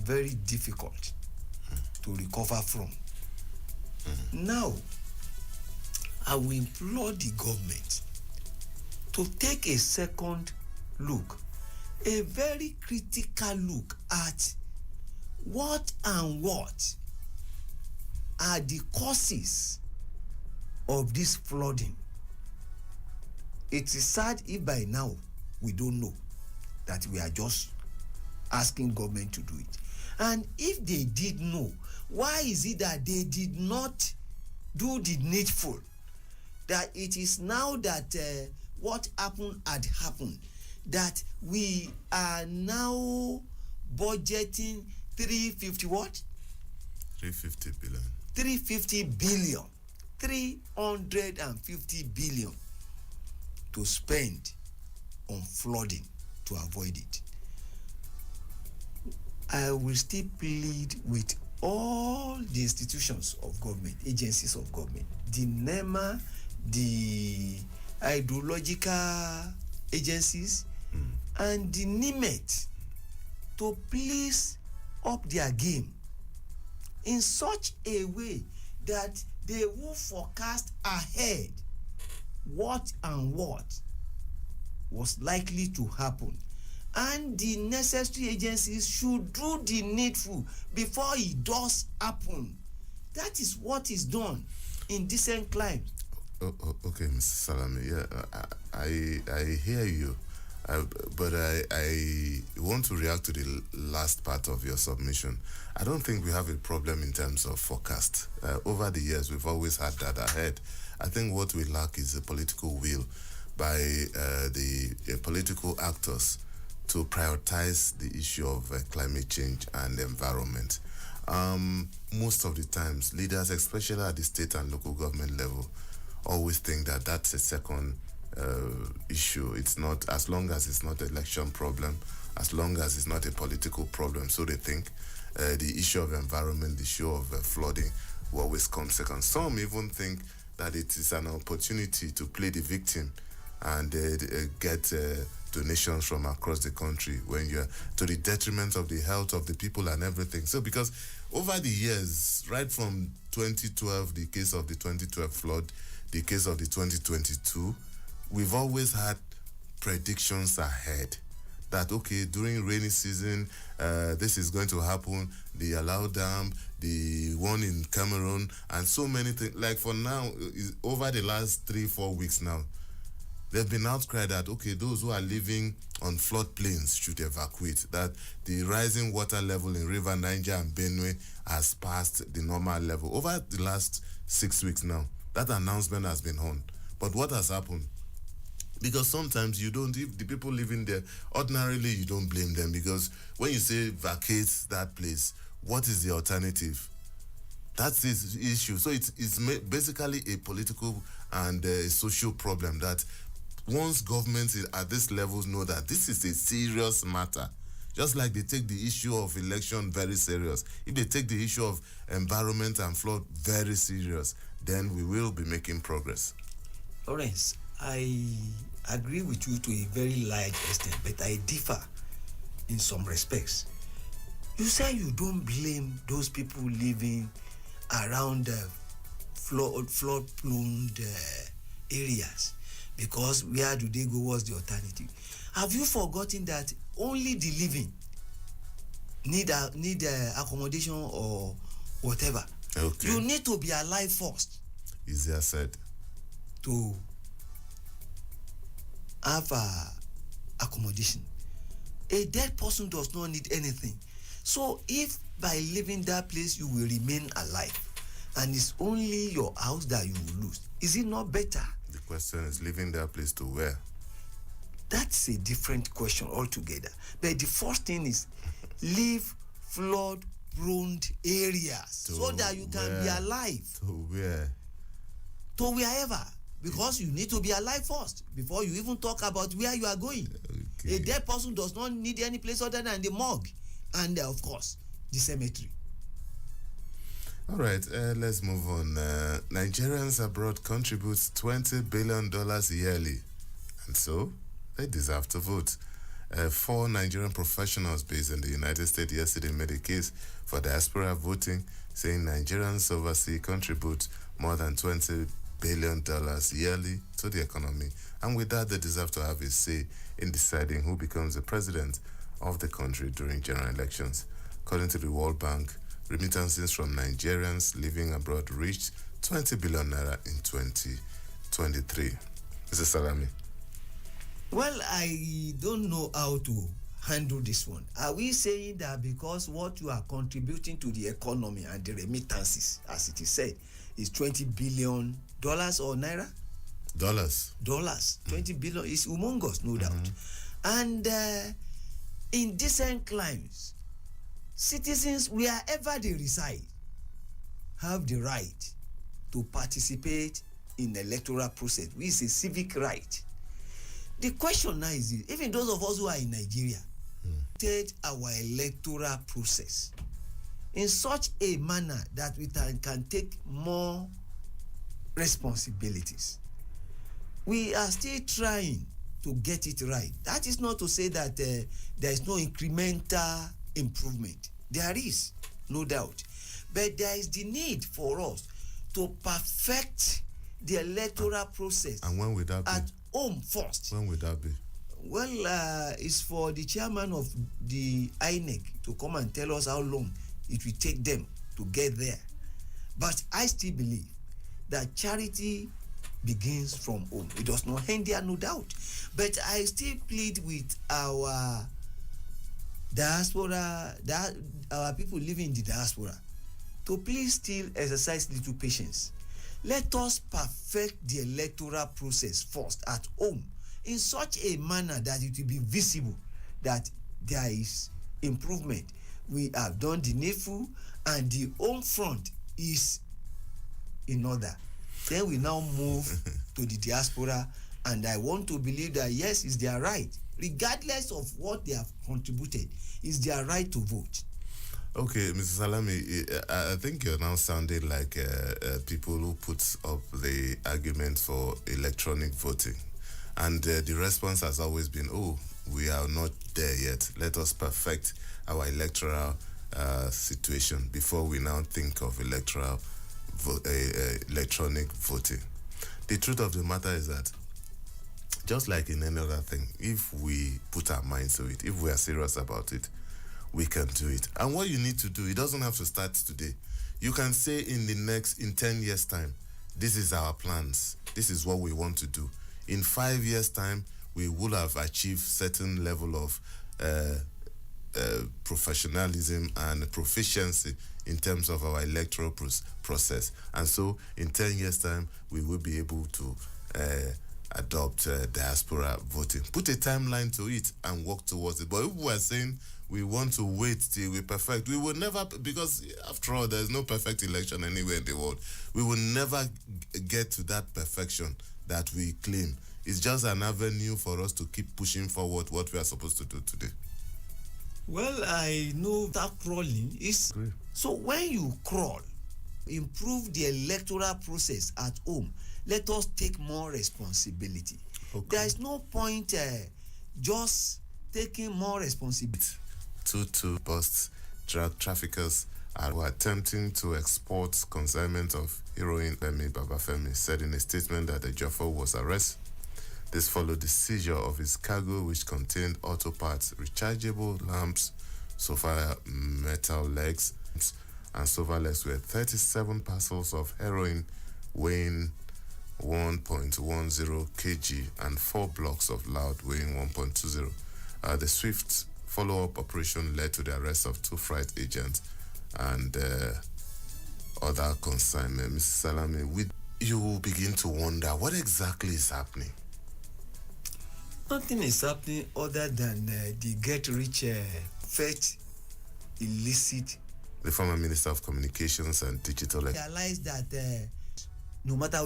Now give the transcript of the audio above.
very difficult to recover from. Now, I will implore the government to take a second look, a very critical look at what are the causes of this flooding. It is sad if by now we don't know, that we are just asking government to do it. And if they did know, why is it that they did not do the needful? That it is now that what happened had happened, that we are now budgeting 350 what? 350 billion. 350 billion. 350 billion to spend on flooding to avoid it. I will still plead with all the institutions of government, agencies of government, the NEMA, the hydrological agencies, and the NIMET, to please up their game in such a way that they will forecast ahead what was likely to happen, and the necessary agencies should do the needful before it does happen. That is what is done in decent climes. Okay, Mr. Salami. Yeah, I hear you, but I want to react to the last part of your submission. I don't think we have a problem in terms of forecast. Over the years, we've always had that ahead. I think what we lack is a political will by the political actors to prioritize the issue of climate change and environment. Most of the times, leaders, especially at the state and local government level, always think that that's a second issue. It's not, as long as it's not an election problem, as long as it's not a political problem. So they think the issue of environment, the issue of flooding will always come second. Some even think that it is an opportunity to play the victim and get donations from across the country when you're to the detriment of the health of the people and everything. So because over the years, right from 2012, the case of the 2012 flood, the case of the 2022, we've always had predictions ahead that, okay, during rainy season, this is going to happen, the Alau Dam, the one in Cameroon, and so many things. Like for now, over the last 3-4 weeks now, there's been outcry that, okay, those who are living on floodplains should evacuate, that the rising water level in River Niger and Benue has passed the normal level. Over the last 6 weeks now, that announcement has been on. But what has happened? Because sometimes you don't, if the people living there, ordinarily you don't blame them, because when you say vacate that place, what is the alternative? That's the issue. So it's basically a political and a social problem that once governments at this levels know that this is a serious matter, just like they take the issue of election very serious, if they take the issue of environment and flood very serious, then we will be making progress. Lawrence, I agree with you to a very large extent, but I differ in some respects. You say you don't blame those people living around flood-prone areas, because where do they go? What's the alternative? Have you forgotten that only the living need accommodation or whatever? Okay. You need to be alive first. Easier said. To have accommodation. A dead person does not need anything. So if by living that place you will remain alive, and it's only your house that you will lose, is it not better? The question is, living that place to where? That's a different question altogether. But the first thing is, leave flood-prone areas so that you can be alive. To where? To wherever. Because you need to be alive first before you even talk about where you are going. Okay. A dead person does not need any place other than the morgue and, of course, the cemetery. All right, let's move on. Nigerians abroad contribute $20 billion yearly, and so they deserve to vote. 4 Nigerian professionals based in the United States yesterday made a case for diaspora voting, saying Nigerians overseas contribute more than $20 billion yearly to the economy, and with that, they deserve to have a say in deciding who becomes the president of the country during general elections. According to the World Bank, remittances from Nigerians living abroad reached 20 billion naira in 2023. Mr. Salami. Well, I don't know how to handle this one. Are we saying that because what you are contributing to the economy and the remittances, as it is said, is $20 billion or naira? Dollars. 20 billion is humongous, no doubt. And in decent climes, citizens, wherever they reside, have the right to participate in the electoral process, which is a civic right. The question now is, even those of us who are in Nigeria, take our electoral process in such a manner that we can take more responsibilities. We are still trying to get it right. That is not to say that there is no incremental improvement. There is, no doubt. But there is the need for us to perfect the electoral process. And when will that be? At home first. When will that be? Well, it's for the chairman of the INEC to come and tell us how long it will take them to get there. But I still believe that charity begins from home. It does not end there, no doubt. But I still plead with our diaspora, our people living in the diaspora, to please still exercise little patience. Let us perfect the electoral process first at home in such a manner that it will be visible that there is improvement. We have done the needful and the home front is in order. Then we now move to the diaspora, and I want to believe that yes, it's their right, regardless of what they have contributed, it's their right to vote. Okay, Mr. Salami, I think you're now sounding like people who put up the argument for electronic voting. And the response has always been, oh, we are not there yet. Let us perfect our electoral situation before we now think of electronic voting. The truth of the matter is that, just like in any other thing, if we put our minds to it, if we are serious about it, we can do it. And what you need to do, it doesn't have to start today. You can say in 10 years' time, this is our plans. This is what we want to do. In 5 years' time, we will have achieved certain level of professionalism and proficiency in terms of our electoral process. And so in 10 years' time, we will be able to adopt diaspora voting. Put a timeline to it and work towards it. But if we are saying we want to wait till we perfect, we will never, because after all, there's no perfect election anywhere in the world. We will never get to that perfection that we claim. It's just an avenue for us to keep pushing forward what we are supposed to do today. Well, I know that crawling is... Great. So when you crawl, improve the electoral process at home. Let us take more responsibility. Okay. There is no point just taking more responsibility. Two busts drug traffickers were attempting to export consignment of heroin. Femi Babafemi said in a statement that the Jofo was arrested. This followed the seizure of his cargo, which contained auto parts, rechargeable lamps, sofa metal legs, and sofa legs, were 37 parcels of heroin weighing 1.10 kg and 4 blocks of loud weighing 1.20. The swift follow-up operation led to the arrest of 2 freight agents and other consignment. Mr. Salami, you will begin to wonder what exactly is happening. Nothing is happening other than the get-rich fetch illicit. The former Minister of Communications and Digital Realize that no matter